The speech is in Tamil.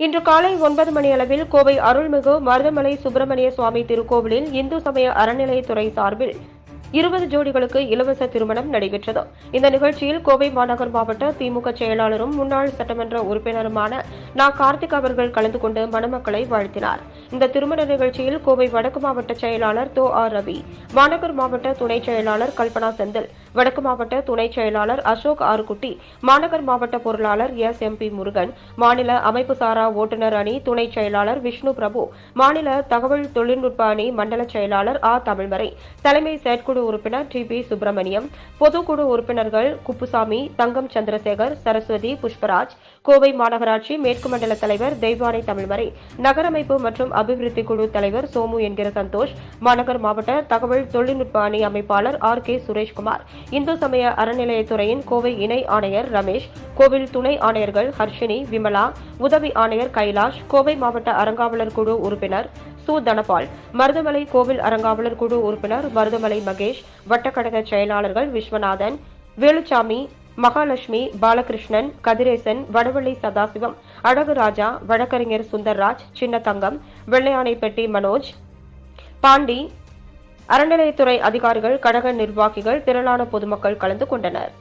இன்று காலை 9 மணியளவில் கோவை அருள்மிகு மருதமலை சுப்பிரமணிய சுவாமி திருக்கோவிலில் இந்து சமய அறநிலையத்துறை சார்பில் 20 ஜோடிகளுக்கு இலவச திருமணம் நடைபெற்றது. இந்த நிகழ்ச்சியில் கோவை மாநகர் மாவட்ட திமுக செயலாளரும் முன்னாள் சட்டமன்ற உறுப்பினருமான கார்த்திக் அவர்கள் கலந்து கொண்டு மணமக்களை வாழ்த்தினார். இந்த திருமண நிகழ்ச்சியில் கோவை வடக்கு மாவட்ட செயலாளர் ரவி, மாநகர் மாவட்ட துணை செயலாளர் கல்பனா செந்தில், வடக்கு மாவட்ட துணை செயலாளர் அசோக் ஆறுகுட்டி, மாநகர் மாவட்ட பொருளாளர் எஸ்.எம்.பி. முருகன், மாநில அமைப்பு சாரா ஓட்டுநர் அணி துணை செயலாளர் விஷ்ணு பிரபு, மாநில தகவல் தொழில்நுட்ப அணி மண்டல செயலாளர் தமிழ்மறை, தலைமை செயற்குழு உறுப்பினர் டி.பி. சுப்பிரமணியம், பொதுக்குழு உறுப்பினர்கள் குப்புசாமி, தங்கம் சந்திரசேகர், சரஸ்வதி, புஷ்பராஜ், கோவை மாநகராட்சி மேற்கு மண்டல தலைவர் தெய்வானை தமிழ்மறை, நகரமைப்பு மற்றும் அபிவிருத்தி குழு தலைவர் சோமு என்கிற சந்தோஷ், மாநகர் மாவட்ட தகவல் தொழில்நுட்ப அணி அமைப்பாளர் ஆர்.கே. சுரேஷ்குமார், இந்து சமய அறநிலையத்துறையின் கோவை இணை ஆணையர் ரமேஷ், கோவில் துணை ஆணையர்கள் ஹர்ஷினி, விமலா, உதவி ஆணையர் கைலாஷ், கோவை மாவட்ட அறங்காவலர் குழு உறுப்பினர் தனபால், மருதமலை கோவில் அறங்காவலர் குழு உறுப்பினர் மருதமலை மகேஷ், வட்டக்கழக செயலாளர்கள் விஸ்வநாதன், வேலுச்சாமி, மகாலட்சுமி, பாலகிருஷ்ணன், கதிரேசன், வடவள்ளி சதாசிவம், அழகுராஜா, வழக்கறிஞர் சுந்தர்ராஜ், சின்னத்தங்கம், வெள்ளையானைப்பட்டி மனோஜ், பாண்டி, அறநிலையத்துறை அதிகாரிகள், கழக நிர்வாகிகள், திரளான பொதுமக்கள் கலந்து கொண்டனர்.